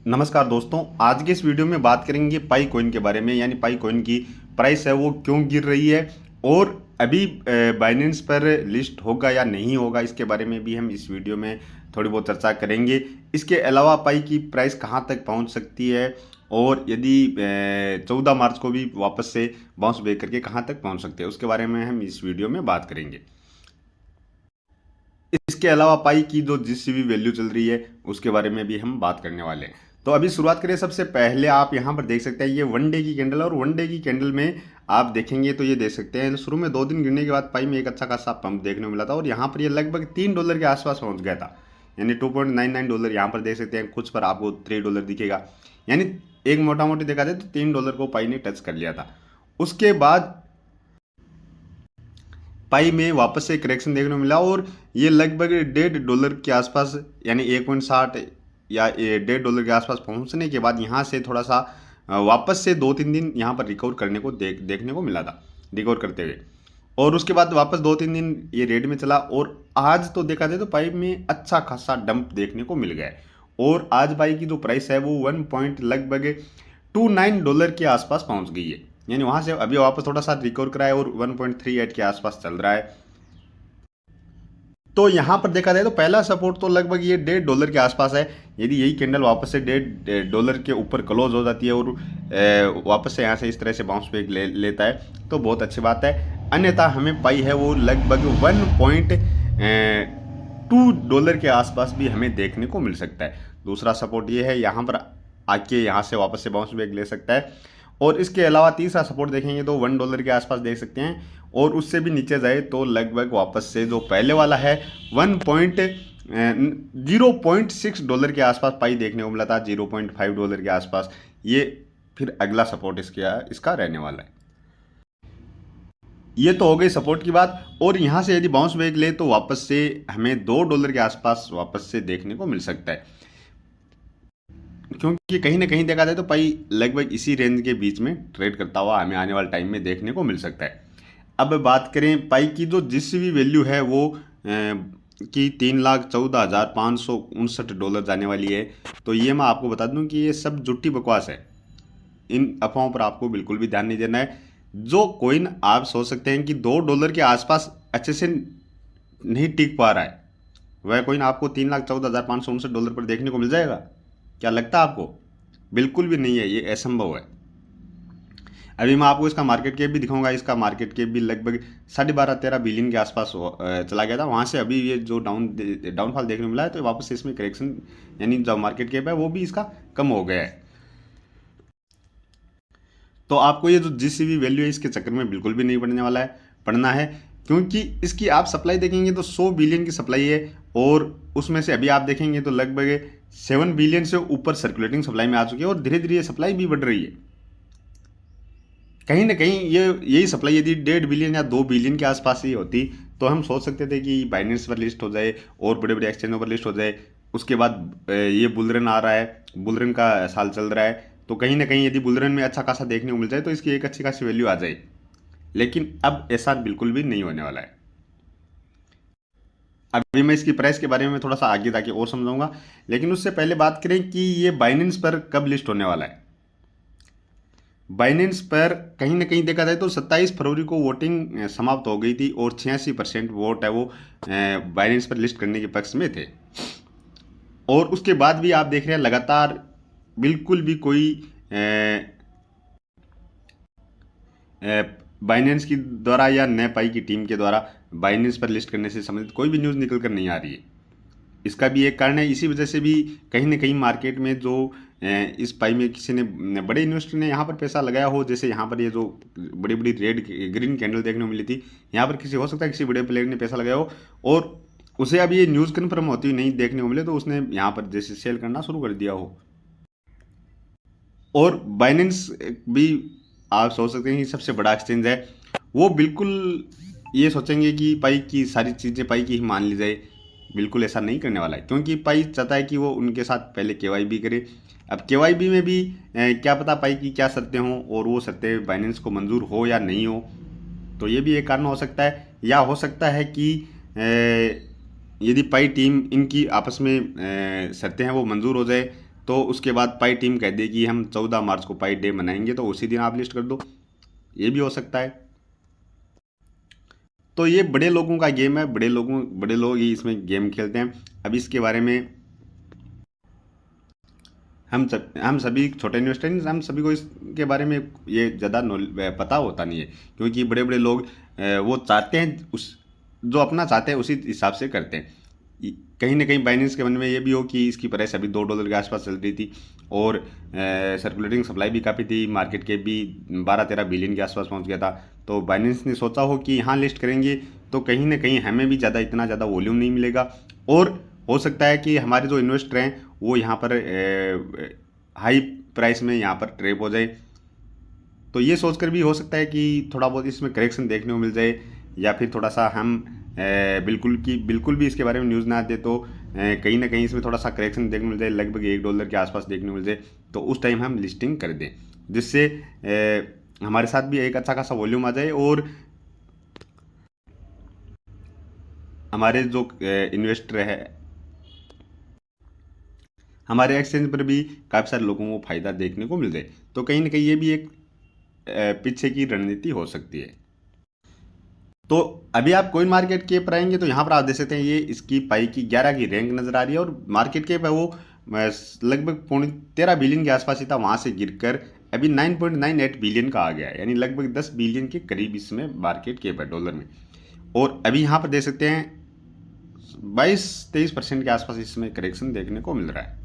नमस्कार दोस्तों, आज के इस वीडियो में बात करेंगे पाई कॉइन के बारे में। यानी पाई कॉइन की प्राइस है वो क्यों गिर रही है और अभी बाइनेंस पर लिस्ट होगा या नहीं होगा, इसके बारे में भी हम इस वीडियो में थोड़ी बहुत चर्चा करेंगे। इसके अलावा पाई की प्राइस कहां तक पहुंच सकती है और यदि 14 मार्च को भी वापस से बाउंस बैक करके कहां तक पहुंच सकते हैं, उसके बारे में हम इस वीडियो में बात करेंगे। इसके अलावा पाई की जो जिस भी वैल्यू चल रही है उसके बारे में भी हम बात करने वाले हैं। तो अभी शुरुआत करें। सबसे पहले आप यहाँ पर देख सकते हैं ये वन डे की कैंडल, और वन डे की कैंडल में आप देखेंगे तो ये देख सकते हैं शुरू में 2 दिन गिरने के बाद पाई में एक अच्छा खासा पंप देखने को मिला था और यहाँ पर ये लगभग $3 के आसपास पहुँच गया था। यानी $2.99 यहाँ पर देख सकते हैं, कुछ पर आपको $3 दिखेगा। यानी एक मोटा मोटी देखा जाए तो $3 को पाई ने टच कर लिया था। उसके बाद पाई में वापस से करेक्शन देखने को मिला और ये लगभग $1.5 के आसपास, यानी 1.60 या $1.5 के आसपास पहुंचने के बाद यहाँ से थोड़ा सा वापस से 2-3 दिन यहाँ पर रिकवर करने को देखने को मिला था, रिकवर करते हुए। और उसके बाद वापस 2-3 दिन ये रेड में चला और आज तो देखा जाए तो पाई में अच्छा खासा डंप देखने को मिल गया है। और आज पाई की जो प्राइस है वो 1 पॉइंट लगभग $29 के आसपास पहुंच गई है। यानी वहां से अभी वापस थोड़ा सा रिकवर करा है और 1.38 के आसपास चल रहा है। तो यहाँ पर देखा जाए तो पहला सपोर्ट तो लगभग ये $1.5 के आसपास है। यदि यही कैंडल वापस से $1.5 के ऊपर क्लोज हो जाती है और वापस से यहाँ से इस तरह से बाउंस बैक लेता है तो बहुत अच्छी बात है। अन्यथा हमें पाई है वो लगभग $1.2 के आसपास भी हमें देखने को मिल सकता है। दूसरा सपोर्ट ये है, यहाँ पर आके यहाँ से वापस से बाउंस बैक ले सकता है। और इसके अलावा तीसरा सपोर्ट देखेंगे तो $1 के आसपास देख सकते हैं और उससे भी नीचे जाए तो लगभग वापस से जो पहले वाला है 0.6 डॉलर के आसपास पाई देखने को मिला था, $0.5 के आसपास। ये फिर अगला सपोर्ट इसका रहने वाला है। ये तो हो गई सपोर्ट की बात। और यहाँ से यदि बाउंस बैक ले तो वापस से हमें $2 के आसपास वापस से देखने को मिल सकता है, क्योंकि कहीं ना कहीं देखा जाए तो पाई लगभग इसी रेंज के बीच में ट्रेड करता हुआ हमें आने वाले टाइम में देखने को मिल सकता है। अब बात करें पाई की जो जिस भी वैल्यू है वो कि $3,14,559 जाने वाली है। तो ये मैं आपको बता दूं कि ये सब झूठी बकवास है। इन अफवाहों पर आपको बिल्कुल भी ध्यान नहीं देना है। जो कोइन आप सोच सकते हैं कि $2 के आसपास अच्छे से नहीं टिक पा रहा है, वह कोइन आपको $3,14,559 पर देखने को मिल जाएगा? क्या लगता है आपको? बिल्कुल भी नहीं है, ये असंभव है। अभी मैं आपको इसका मार्केट कैप भी दिखाऊंगा। इसका मार्केट कैप भी लगभग 12.5-13 बिलियन के आसपास चला गया था। वहाँ से अभी ये जो डाउनफॉल देखने को मिला है तो वापस से इसमें करेक्शन, यानी जो मार्केट कैप है वो भी इसका कम हो गया है। तो आपको ये जो जीसीबी वैल्यू है इसके चक्कर में बिल्कुल भी नहीं पड़ना है, क्योंकि इसकी आप सप्लाई देखेंगे तो 100 बिलियन की सप्लाई है और उसमें से अभी आप देखेंगे तो लगभग 7 बिलियन से ऊपर सर्कुलेटिंग सप्लाई में आ चुकी है और धीरे धीरे ये सप्लाई भी बढ़ रही है। कहीं ना कहीं ये यही सप्लाई यदि 1.5 बिलियन या 2 बिलियन के आसपास ही होती तो हम सोच सकते थे कि बाइनेंस पर लिस्ट हो जाए और बड़े बड़े एक्सचेंजों पर लिस्ट हो जाए। उसके बाद ये बुलरन आ रहा है, बुलरन का साल चल रहा है, तो कहीं ना कहीं यदि बुलरन में अच्छा खासा देखने को मिल जाए तो इसकी एक अच्छी खासी वैल्यू आ जाए। लेकिन अब ऐसा बिल्कुल भी नहीं होने वाला है। अभी मैं इसकी प्राइस के बारे में थोड़ा सा आगे जाके और समझाऊंगा, लेकिन उससे पहले बात करें कि ये बाइनेंस पर कब लिस्ट होने वाला है। बाइनेंस पर कहीं ना कहीं देखा जाए तो 27 फरवरी को वोटिंग समाप्त हो गई थी और 86% वोट है वो बाइनेंस पर लिस्ट करने के पक्ष में थे। और उसके बाद भी आप देख रहे हैं लगातार बिल्कुल भी कोई बाइनेंस की द्वारा या नए पाई की टीम के द्वारा बाइनेंस पर लिस्ट करने से संबंधित कोई भी न्यूज़ निकल कर नहीं आ रही है। इसका भी एक कारण है, इसी वजह से भी कहीं ना कहीं मार्केट में जो इस पाई में किसी ने बड़े इन्वेस्टर ने यहाँ पर पैसा लगाया हो, जैसे यहाँ पर ये जो बड़ी बड़ी रेड ग्रीन कैंडल देखने को मिली थी, यहाँ पर किसी हो सकता है किसी बड़े प्लेयर ने पैसा लगाया हो और उसे अब ये न्यूज़ कन्फर्म होती हुई नहीं देखने को मिले तो उसने यहाँ पर जैसे सेल करना शुरू कर दिया हो। और बाइनेंस भी आप सोच सकते हैं कि सबसे बड़ा एक्सचेंज है, वो बिल्कुल ये सोचेंगे कि पाई की सारी चीज़ें पाई की ही मान ली जाए। बिल्कुल ऐसा नहीं करने वाला है, क्योंकि पाई चाहता है कि वो उनके साथ पहले केवाईबी करे। अब केवाईबी में भी क्या पता पाई की क्या शर्तें हों और वो शर्तें बाइनेंस को मंजूर हो या नहीं हो। तो ये भी एक कारण हो सकता है, या हो सकता है कि यदि पाई टीम इनकी आपस में शर्तें हैं वो मंजूर हो जाए तो उसके बाद पाई टीम कह दे कि हम 14 मार्च को पाई डे मनाएंगे, तो उसी दिन आप लिस्ट कर दो, ये भी हो सकता है। तो ये बड़े लोगों का गेम है, बड़े लोग ही इसमें गेम खेलते हैं। अब इसके बारे में हम सभी छोटे इन्वेस्टर, हम सभी को इसके बारे में ये ज़्यादा पता होता नहीं है, क्योंकि बड़े बड़े लोग वो चाहते हैं, उस जो अपना चाहते हैं उसी हिसाब से करते हैं। कहीं ना कहीं बाइनेंस के मन में ये भी हो कि इसकी प्राइस अभी $2 के आसपास चल रही थी, और सर्कुलेटिंग सप्लाई भी काफ़ी थी, मार्केट के भी 12-13 बिलियन के आसपास पहुंच गया था। तो बाइनेंस ने सोचा हो कि यहाँ लिस्ट करेंगे तो कहीं ना कहीं हमें भी इतना ज़्यादा वॉल्यूम नहीं मिलेगा, और हो सकता है कि हमारे जो इन्वेस्टर हैं वो यहाँ पर हाई प्राइस में यहाँ पर ट्रेप हो जाए। तो ये सोचकर भी हो सकता है कि थोड़ा बहुत इसमें करेक्शन देखने को मिल जाए, या फिर थोड़ा सा हम बिल्कुल भी इसके बारे में न्यूज़ ना दे, तो कहीं ना कहीं इसमें थोड़ा सा करेक्शन देखने को मिल जाए, लगभग $1 के आसपास देखने को मिल जाए, तो उस टाइम हम लिस्टिंग कर दें, जिससे हमारे साथ भी एक अच्छा खासा वॉल्यूम आ जाए, और हमारे जो इन्वेस्टर है हमारे एक्सचेंज पर भी काफ़ी सारे लोगों को फ़ायदा देखने को मिल जाए। तो कहीं ना कहीं ये भी एक पीछे की रणनीति हो सकती है। तो अभी आप कोइन मार्केट कैप पर आएंगे तो यहाँ पर आप देख सकते हैं ये इसकी पाई की 11 की रैंक नज़र आ रही है, और मार्केट कैप है वो लगभग 13 बिलियन के आसपास ही था, वहाँ से गिरकर अभी 9.98 बिलियन का आ गया है, यानी लगभग 10 बिलियन के करीब इसमें मार्केट कैप है डॉलर में। और अभी यहाँ पर देख सकते हैं 22-23% के आसपास इसमें करेक्शन देखने को मिल रहा है।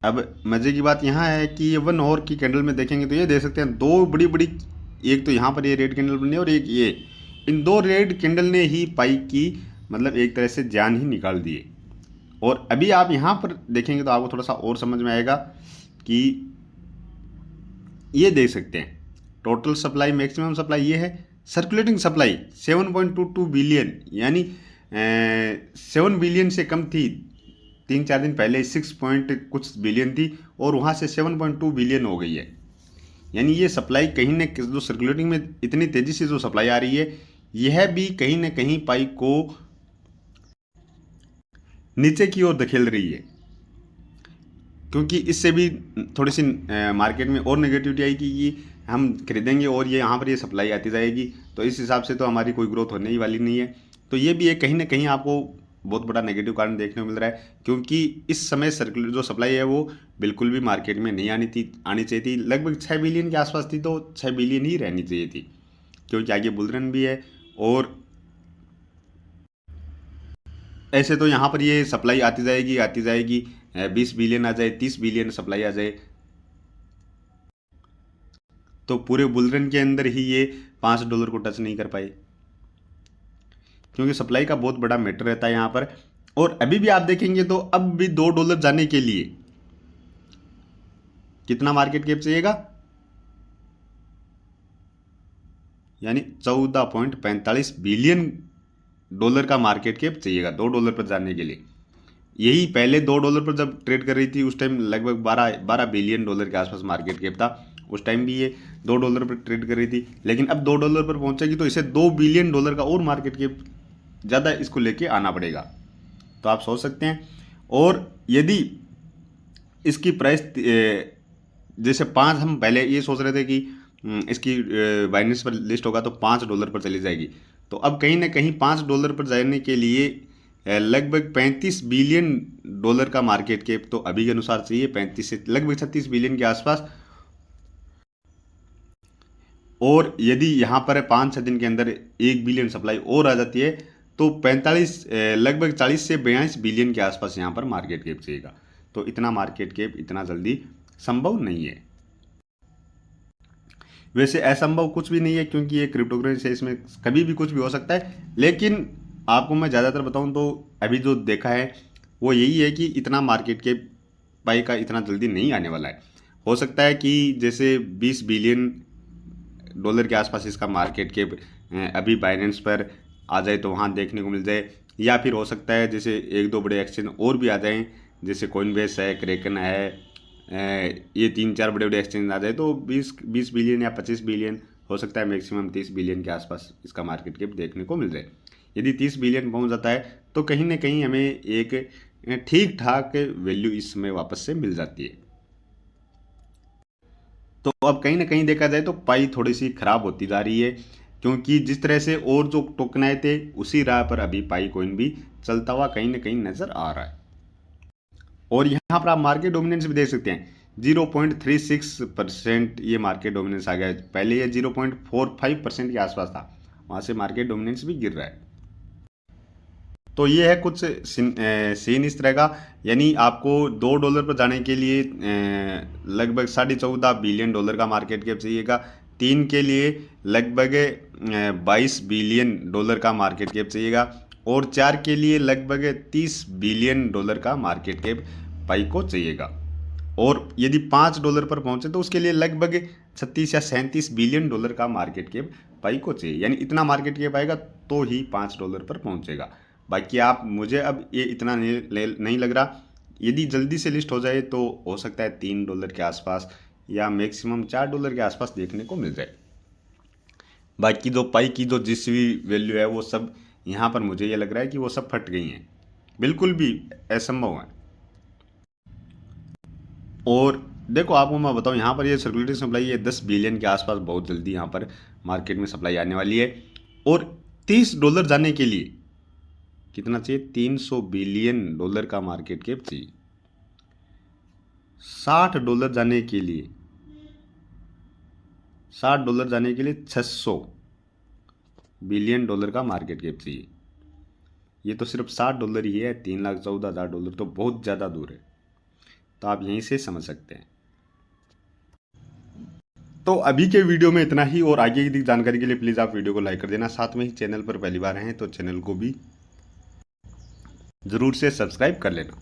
अब मजे की बात यहाँ है कि ये 1 आवर की कैंडल में देखेंगे तो ये देख सकते हैं दो बड़ी बड़ी, एक तो यहाँ पर ये रेड कैंडल बनी है, और एक ये, इन दो रेड कैंडल ने ही पाई की मतलब एक तरह से जान ही निकाल दी है। और अभी आप यहाँ पर देखेंगे तो आपको थोड़ा सा और समझ में आएगा कि ये देख सकते हैं टोटल सप्लाई, मैक्सिमम सप्लाई ये है, सर्कुलेटिंग सप्लाई 7.22 बिलियन, यानी 7 बिलियन से कम थी 3-4 दिन पहले, 6 पॉइंट कुछ बिलियन थी, और वहाँ से 7.2 बिलियन हो गई है। यानी ये सप्लाई कहीं न कहीं जो सर्कुलेटिंग में इतनी तेज़ी से जो सप्लाई आ रही है, यह भी कहीं ना कहीं पाई को नीचे की ओर धकेल रही है, क्योंकि इससे भी थोड़ी सी मार्केट में और नेगेटिविटी आई कि ये हम खरीदेंगे और ये यहाँ पर ये सप्लाई आती जाएगी, तो इस हिसाब से तो हमारी कोई ग्रोथ होने ही वाली नहीं है। तो ये भी एक कहीं ना कहीं आपको बहुत बड़ा नेगेटिव कारण देखने को मिल रहा है, क्योंकि इस समय सर्कुलर जो सप्लाई है वो बिल्कुल भी मार्केट में नहीं आनी चाहिए थी, लगभग 6 बिलियन के आसपास थी, तो 6 बिलियन ही रहनी चाहिए थी, क्योंकि आगे बुल रन भी है। और ऐसे तो यहाँ पर ये सप्लाई आती जाएगी 20 बिलियन आ जाए, 30 बिलियन सप्लाई आ जाए, तो पूरे बुलरन के अंदर ही ये $5 को टच नहीं कर पाए, क्योंकि सप्लाई का बहुत बड़ा मैटर रहता है यहाँ पर। और अभी भी आप देखेंगे तो अब भी $2 जाने के लिए कितना मार्केट कैप चाहिएगा, यानी 14.45 बिलियन डॉलर का मार्केट कैप चाहिएगा $2 पर जाने के लिए। यही पहले $2 पर जब ट्रेड कर रही थी उस टाइम लगभग 12 बिलियन डॉलर के आसपास मार्केट कैप था, उस टाइम भी ये $2 पर ट्रेड कर रही थी, लेकिन अब $2 पर पहुंचेगी तो इसे $2 बिलियन का और मार्केट कैप ज़्यादा इसको लेके आना पड़ेगा, तो आप सोच सकते हैं। और यदि इसकी प्राइस जैसे 5, हम पहले ये सोच रहे थे कि इसकी बाइनेंस पर लिस्ट होगा तो $5 पर चली जाएगी, तो अब कहीं ना कहीं $5 पर जाने के लिए लगभग $35 बिलियन का मार्केट कैप तो अभी के अनुसार चाहिए, 35 से लगभग 36 बिलियन के आसपास। और यदि यहाँ पर 5-6 दिन के अंदर 1 बिलियन सप्लाई और आ जाती है तो 45 लगभग 40 से 42 बिलियन के आसपास यहाँ पर मार्केट कैप चाहिएगा। तो इतना मार्केट कैप इतना जल्दी संभव नहीं है। वैसे असंभव कुछ भी नहीं है, क्योंकि ये क्रिप्टो करेंसी है, इसमें कभी भी कुछ भी हो सकता है, लेकिन आपको मैं ज़्यादातर बताऊं तो अभी जो देखा है वो यही है कि इतना मार्केट कैप पाई का इतना जल्दी नहीं आने वाला है। हो सकता है कि जैसे $20 बिलियन के आसपास इसका मार्केट कैप अभी बाइनेंस पर आ जाए तो वहाँ देखने को मिल जाए, या फिर हो सकता है जैसे 1-2 बड़े एक्सचेंज और भी आ जाएं, जैसे कोइनबेस है, क्रेकन है, ये 3-4 बड़े बड़े एक्सचेंज आ जाए तो 20 बिलियन या 25 बिलियन, हो सकता है मैक्सिमम 30 बिलियन के आसपास इसका मार्केट कैप देखने को मिल जाए। यदि 30 बिलियन पहुंच जाता है तो कहीं ना कहीं हमें एक ठीक ठाक वैल्यू इस समय वापस से मिल जाती है। तो अब कहीं ना कहीं देखा जाए तो पाई थोड़ी सी खराब होती जा रही है, क्योंकि जिस तरह से और जो टोकन आए थे उसी राह पर अभी पाई कॉइन भी चलता हुआ कहीं ना कहीं नजर आ रहा है। और यहाँ पर आप मार्केट डोमिनेंस भी देख सकते हैं, 0.36% ये मार्केट डोमिनेंस आ गया है। पहले ये 0.45% के आसपास था, वहाँ से मार्केट डोमिनेंस भी गिर रहा है। तो ये है कुछ सीन इस तरह का, यानी आपको $2 पर जाने के लिए लगभग $14.5 बिलियन का मार्केट कैप चाहिएगा। 3 के लिए लगभग $22 बिलियन का मार्केट कैप चाहिएगा, और 4 के लिए लगभग $30 बिलियन का मार्केट कैप पाई को चाहिएगा। और यदि $5 पर पहुंचे तो उसके लिए लगभग 36 या $37 बिलियन का मार्केट कैप पाई को चाहिए, यानी इतना मार्केट कैप आएगा तो ही $5 पर पहुंचेगा। बाकी आप मुझे अब ये इतना नहीं लग रहा, यदि जल्दी से लिस्ट हो जाए तो हो सकता है $3 के आसपास या मैक्सिमम $4 के आसपास देखने को मिल जाए। बाकी जो पाई की जो जिस भी वैल्यू है वो सब यहाँ पर मुझे ये लग रहा है कि वो सब फट गई हैं, बिल्कुल भी असंभव है। और देखो आपको मैं बताऊँ, यहाँ पर ये सर्कुलेटिंग सप्लाई है 10 बिलियन के आसपास, बहुत जल्दी यहाँ पर मार्केट में सप्लाई आने वाली है। और $30 जाने के लिए कितना चाहिए, $300 बिलियन का मार्केट कैप चाहिए। $60 जाने के लिए $600 बिलियन का मार्केट कैप चाहिए। ये तो सिर्फ $60 ही है, $3,14,000 तो बहुत ज़्यादा दूर है। तो आप यहीं से समझ सकते हैं। तो अभी के वीडियो में इतना ही, और आगे की जानकारी के लिए प्लीज़ आप वीडियो को लाइक कर देना। साथ में ही चैनल पर पहली बार हैं तो चैनल को भी ज़रूर से सब्सक्राइब कर लेना।